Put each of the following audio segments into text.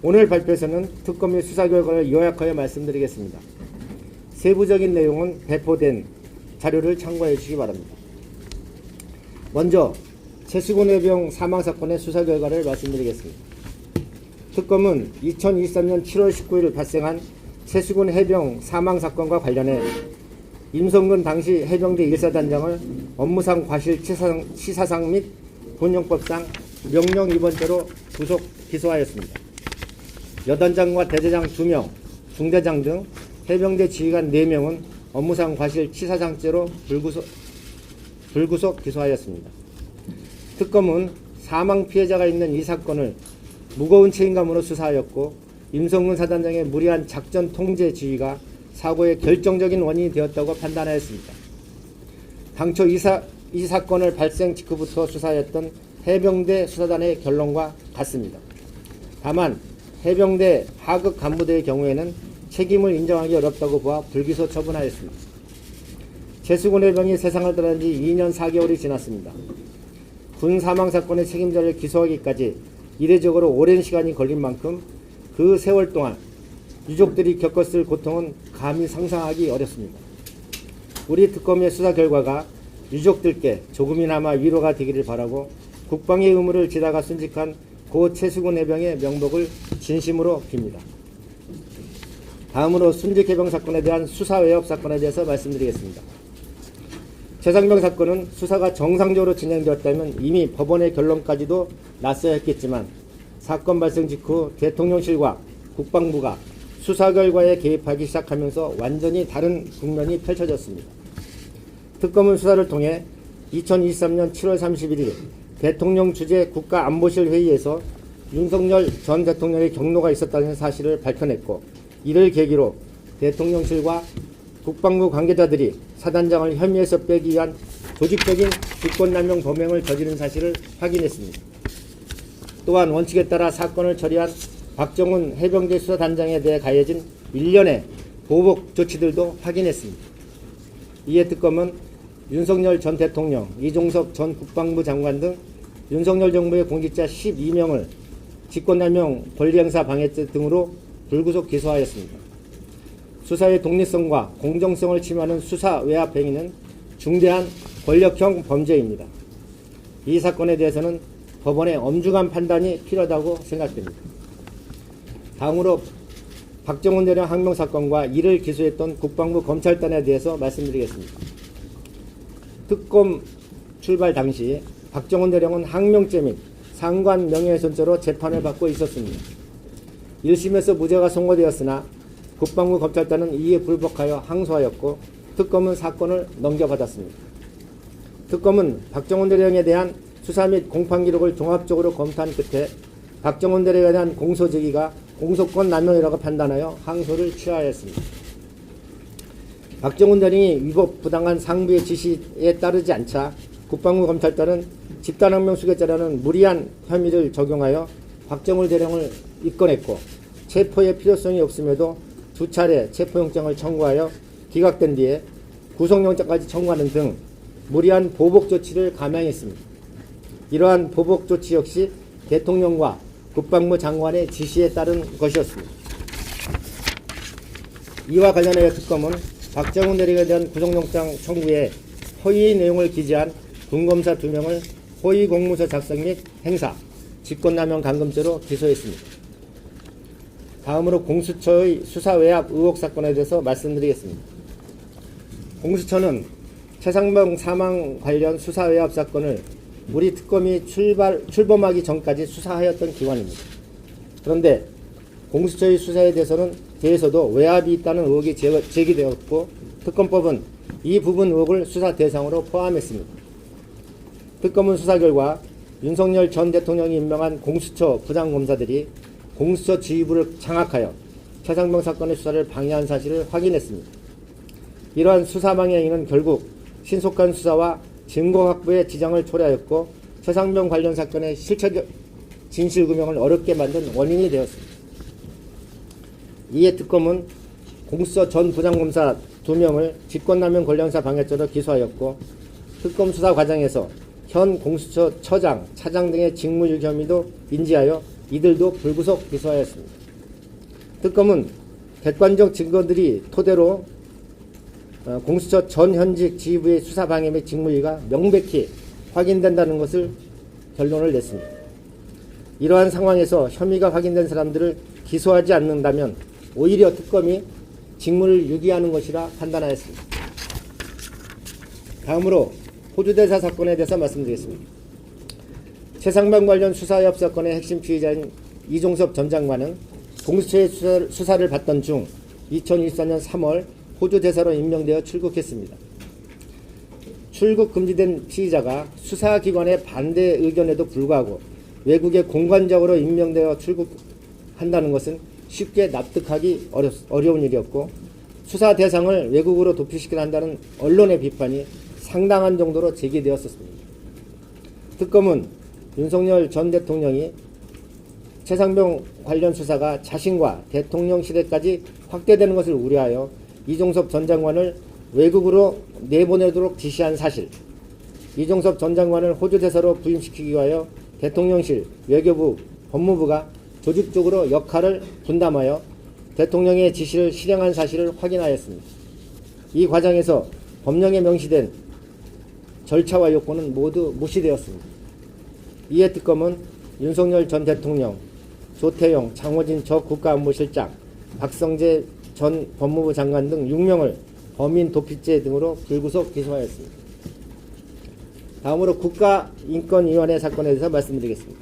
오늘 발표에서는 특검의 수사 결과를 요약하여 말씀드리겠습니다. 세부적인 내용은 배포된 자료를 참고해 주시기 바랍니다. 먼저 최수근 해병 사망사건의 수사 결과를 말씀드리겠습니다. 특검은 2023년 7월 19일 발생한 최수근 해병 사망사건과 관련해 임성근 당시 해병대 1사단장을 업무상 과실치사상 및 군용법상 명령 위반죄로 구속 기소하였습니다. 여단장과 대대장 2명, 중대장 등 해병대 지휘관 4명은 업무상 과실치사상죄로 불구속 기소하였습니다. 특검은 사망 피해자가 있는 이 사건을 무거운 책임감으로 수사하였고, 임성근 사단장의 무리한 작전 통제 지휘가 사고의 결정적인 원인이 되었다고 판단하였습니다. 당초 이 사건을 발생 직후부터 수사했던 해병대 수사단의 결론과 같습니다. 다만 해병대 하급 간부들의 경우에는 책임을 인정하기 어렵다고 보아 불기소 처분하였습니다. 최수근 해병이 세상을 떠난 지 2년 4개월이 지났습니다. 군 사망 사건의 책임자를 기소하기까지 이례적으로 오랜 시간이 걸린 만큼 그 세월 동안 유족들이 겪었을 고통은 감히 상상하기 어렵습니다. 우리 특검의 수사 결과가 유족들께 조금이나마 위로가 되기를 바라고 국방의 의무를 지다가 순직한 고 최수근 해병의 명복을 진심으로 빕니다. 다음으로 순직 해병 사건에 대한 수사 외압 사건에 대해서 말씀드리겠습니다. 최상병 사건은 수사가 정상적으로 진행되었다면 이미 법원의 결론까지도 났어야 했겠지만, 사건 발생 직후 대통령실과 국방부가 수사 결과에 개입하기 시작하면서 완전히 다른 국면이 펼쳐졌습니다. 특검은 수사를 통해 2023년 7월 31일 대통령 주재 국가안보실 회의에서 윤석열 전 대통령의 경로가 있었다는 사실을 밝혀냈고, 이를 계기로 대통령실과 국방부 관계자들이 사단장을 혐의에서 빼기 위한 조직적인 직권남용 범행을 저지른 사실을 확인했습니다. 또한 원칙에 따라 사건을 처리한 박정훈 해병대 수사단장에 대해 가해진 일련의 보복 조치들도 확인했습니다. 이에 특검은 윤석열 전 대통령, 이종석 전 국방부 장관 등 윤석열 정부의 공직자 12명을 직권남용 권리행사 방해죄 등으로 불구속 기소하였습니다. 수사의 독립성과 공정성을 침해하는 수사 외압 행위는 중대한 권력형 범죄입니다. 이 사건에 대해서는 법원의 엄중한 판단이 필요하다고 생각됩니다. 다음으로 박정훈 대령 항명 사건과 이를 기소했던 국방부 검찰단에 대해서 말씀드리겠습니다. 특검 출발 당시 박정훈 대령은 항명죄 및 상관 명예훼손죄로 재판을 받고 있었습니다. 1심에서 무죄가 선고되었으나 국방부 검찰단은 이에 불복하여 항소하였고, 특검은 사건을 넘겨받았습니다. 특검은 박정훈 대령에 대한 수사 및 공판 기록을 종합적으로 검토한 끝에 박정훈 대령에 대한 공소 제기가 공소권 남용이라고 판단하여 항소를 취하였습니다. 박정훈 대령이 위법 부당한 상부의 지시에 따르지 않자 국방부 검찰단은 집단항명 수괴죄라는 무리한 혐의를 적용하여 박정훈 대령을 입건했고, 체포의 필요성이 없음에도 2차례 체포영장을 청구하여 기각된 뒤에 구속영장까지 청구하는 등 무리한 보복 조치를 감행했습니다. 이러한 보복 조치 역시 대통령과 국방부 장관의 지시에 따른 것이었습니다. 이와 관련하여 특검은 박정훈 대령에 대한 구속영장 청구에 허위의 내용을 기재한 군검사 2명을 허위 공문서 작성 및 행사, 직권남용 감금죄로 기소했습니다. 다음으로 공수처의 수사 외압 의혹 사건에 대해서 말씀드리겠습니다. 공수처는 최상병 사망 관련 수사 외압 사건을 우리 특검이 출범하기 전까지 수사하였던 기관입니다. 그런데 공수처의 수사에 대해서도 외압이 있다는 의혹이 제기되었고, 특검법은 이 부분 의혹을 수사 대상으로 포함했습니다. 특검은 수사 결과 윤석열 전 대통령이 임명한 공수처 부장검사들이 공수처 지휘부를 장악하여 최상병 사건의 수사를 방해한 사실을 확인했습니다. 이러한 수사 방해행위는 결국 신속한 수사와 증거 확보에 지장을 초래하였고, 최상병 관련 사건의 실체적 진실규명을 어렵게 만든 원인이 되었습니다. 이에 특검은 공수처 전 부장검사 2명을 직권남용 권리행사 방해죄로 기소하였고, 특검 수사 과정에서 현 공수처 처장, 차장 등의 직무유기 혐의도 인지하여 이들도 불구속 기소하였습니다. 특검은 객관적 증거들이 토대로 공수처 전 현직 지휘부의 수사 방해 및 직무유기가 명백히 확인된다는 것을 결론을 냈습니다. 이러한 상황에서 혐의가 확인된 사람들을 기소하지 않는다면 오히려 특검이 직무를 유기하는 것이라 판단하였습니다. 다음으로 호주대사 사건에 대해서 말씀드리겠습니다. 최상병 관련 수사협 사건의 핵심 피의자인 이종섭 전 장관은 공수처의 수사를 받던 중 2024년 3월 호주대사로 임명되어 출국했습니다. 출국 금지된 피의자가 수사기관의 반대 의견에도 불구하고 외국에 공관적으로 임명되어 출국한다는 것은 쉽게 납득하기 어려운 일이었고, 수사 대상을 외국으로 도피시켜야 한다는 언론의 비판이 상당한 정도로 제기되었습니다. 특검은 윤석열 전 대통령이 최상병 관련 수사가 자신과 대통령실에까지 확대되는 것을 우려하여 이종섭 전 장관을 외국으로 내보내도록 지시한 사실, 이종섭 전 장관을 호주대사로 부임시키기 위하여 대통령실, 외교부, 법무부가 조직적으로 역할을 분담하여 대통령의 지시를 실행한 사실을 확인하였습니다. 이 과정에서 법령에 명시된 절차와 요건은 모두 무시되었습니다. 이에 특검은 윤석열 전 대통령, 조태용, 장호진 저 국가안보실장, 박성재 전 법무부 장관 등 6명을 범인 도피죄 등으로 불구속 기소하였습니다. 다음으로 국가인권위원회 사건에 대해서 말씀드리겠습니다.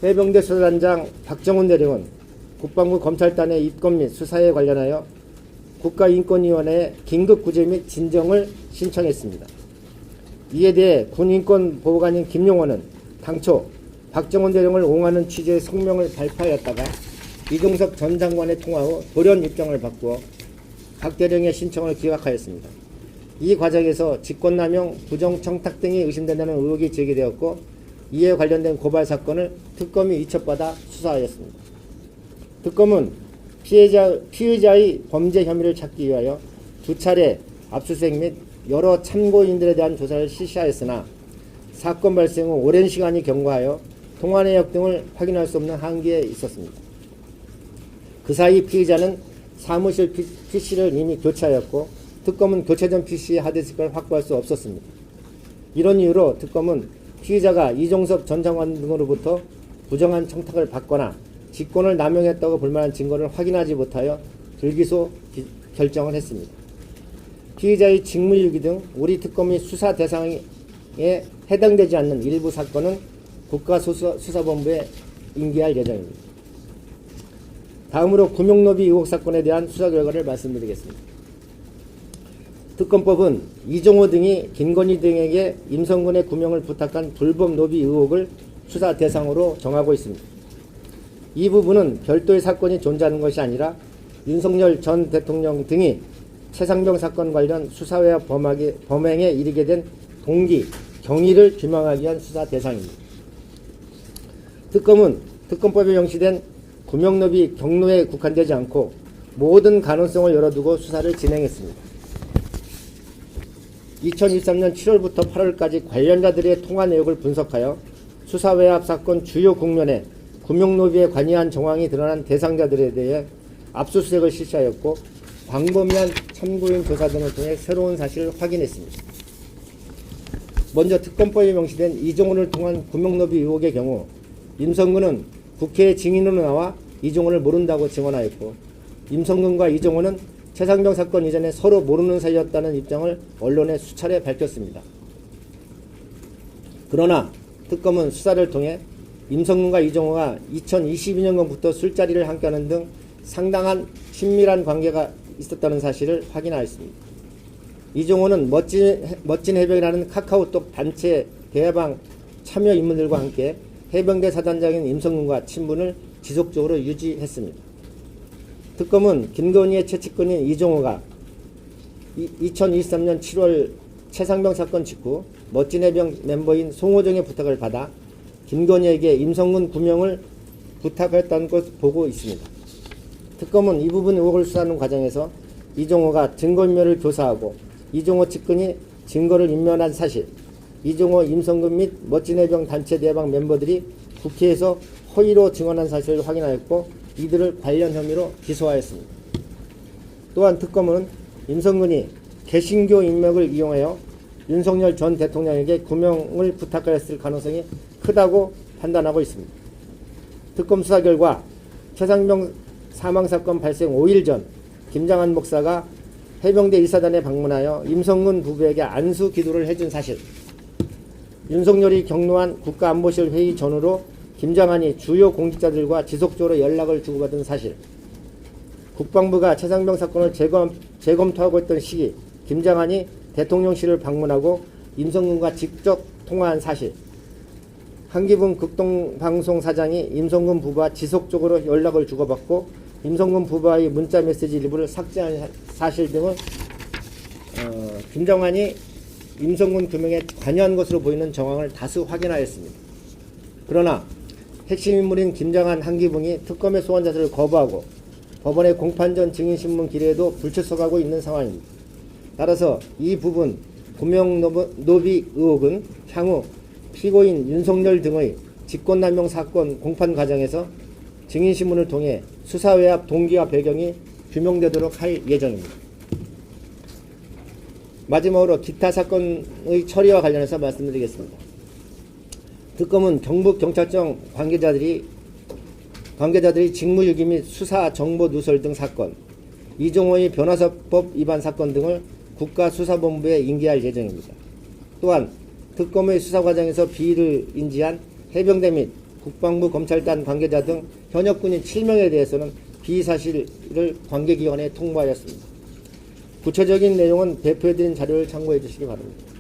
해병대 수사단장 박정훈 대령은 국방부 검찰단의 입건 및 수사에 관련하여 국가인권위원회에 긴급구제 및 진정을 신청했습니다. 이에 대해 군인권보호관인 김용원은 당초 박정훈 대령을 옹호하는 취지의 성명을 발표하였다가 이종섭 전 장관의 통화 후 돌연 입장을 바꾸어 박 대령의 신청을 기각하였습니다. 이 과정에서 직권남용, 부정청탁 등이 의심된다는 의혹이 제기되었고, 이에 관련된 고발 사건을 특검이 이첩받아 수사하였습니다. 특검은 피의자의 범죄 혐의를 찾기 위하여 두 차례 압수수색 및 여러 참고인들에 대한 조사를 실시하였으나 사건 발생 후 오랜 시간이 경과하여 통화 내역 등을 확인할 수 없는 한계에 있었습니다. 그 사이 피의자는 사무실 PC를 이미 교체하였고, 특검은 교체된 PC의 하드디스크를 확보할 수 없었습니다. 이런 이유로 특검은 피의자가 이종섭 전 장관 등으로부터 부정한 청탁을 받거나 직권을 남용했다고 볼만한 증거를 확인하지 못하여 불기소 결정을 했습니다. 피의자의 직무유기 등 우리 특검의 수사 대상에 해당되지 않는 일부 사건은 국가수사본부에 인계할 예정입니다. 다음으로 금융로비 의혹 사건에 대한 수사 결과를 말씀드리겠습니다. 특검법은 이종호 등이 김건희 등에게 임성근의 구명을 부탁한 불법 로비 의혹을 수사 대상으로 정하고 있습니다. 이 부분은 별도의 사건이 존재하는 것이 아니라 윤석열 전 대통령 등이 최상병 사건 관련 수사와 범행에 이르게 된 동기, 경위를 규명하기 위한 수사 대상입니다. 특검은 특검법에 명시된 구명로비 경로에 국한되지 않고 모든 가능성을 열어두고 수사를 진행했습니다. 2023년 7월부터 8월까지 관련자들의 통화 내역을 분석하여 수사외압 사건 주요 국면에 금융로비에 관여한 정황이 드러난 대상자들에 대해 압수수색을 실시하였고, 광범위한 참고인 조사 등을 통해 새로운 사실을 확인했습니다. 먼저 특검법에 명시된 이종호를 통한 금융로비 의혹의 경우 임성근은 국회에 증인으로 나와 이종호를 모른다고 증언하였고, 임성근과 이종호는 최상병 사건 이전에 서로 모르는 사이였다는 입장을 언론에 수차례 밝혔습니다. 그러나 특검은 수사를 통해 임성근과 이종호가 2022년경부터 술자리를 함께하는 등 상당한 친밀한 관계가 있었다는 사실을 확인하였습니다. 이종호는 멋진 해병이라는 카카오톡 단체 대해방 참여 인물들과 함께 해병대 사단장인 임성근과 친분을 지속적으로 유지했습니다. 특검은 김건희의 최측근인 이종호가 2023년 7월 최상병 사건 직후 멋진 해병 멤버인 송호정의 부탁을 받아 김건희에게 임성근 구명을 부탁했다는 것을 보고 있습니다. 특검은 이 부분 의혹을 수사하는 과정에서 이종호가 증거인멸을 교사하고 이종호 측근이 증거를 인멸한 사실, 이종호, 임성근 및 멋진 해병 단체 대해방 멤버들이 국회에서 허위로 증언한 사실을 확인하였고 이들을 관련 혐의로 기소하였습니다. 또한 특검은 임성근이 개신교 인맥을 이용하여 윤석열 전 대통령에게 구명을 부탁하였을 가능성이 크다고 판단하고 있습니다. 특검 수사 결과 최상병 사망사건 발생 5일 전 김장한 목사가 해병대 1사단에 방문하여 임성근 부부에게 안수 기도를 해준 사실, 윤석열이 격노한 국가안보실 회의 전후로 김장한이 주요 공직자들과 지속적으로 연락을 주고받은 사실, 국방부가 최상병 사건을 재검토하고 있던 시기 김장한이 대통령실을 방문하고 임성근과 직접 통화한 사실, 한기붕 극동방송 사장이 임성근 부부와 지속적으로 연락을 주고받고 임성근 부부와의 문자 메시지 일부를 삭제한 사실 등을 김장한이 임성근 규명에 관여한 것으로 보이는 정황을 다수 확인하였습니다. 그러나 핵심 인물인 김장한, 한기붕이 특검의 소환 자세를 거부하고 법원의 공판 전 증인신문 기례에도 불출석하고 있는 상황입니다. 따라서 이 부분 구명 노비 의혹은 향후 피고인 윤석열 등의 직권남용 사건 공판 과정에서 증인신문을 통해 수사 외압 동기와 배경이 규명되도록 할 예정입니다. 마지막으로 기타 사건의 처리와 관련해서 말씀드리겠습니다. 특검은 경북경찰청 관계자들이 직무유기 및 수사 정보 누설 등 사건, 이종호의 변호사법 위반 사건 등을 국가수사본부에 인계할 예정입니다. 또한 특검의 수사 과정에서 비리를 인지한 해병대 및 국방부 검찰단 관계자 등 현역 군인 7명에 대해서는 비사실을 관계기관에 통보하였습니다. 구체적인 내용은 배포해드린 자료를 참고해 주시기 바랍니다.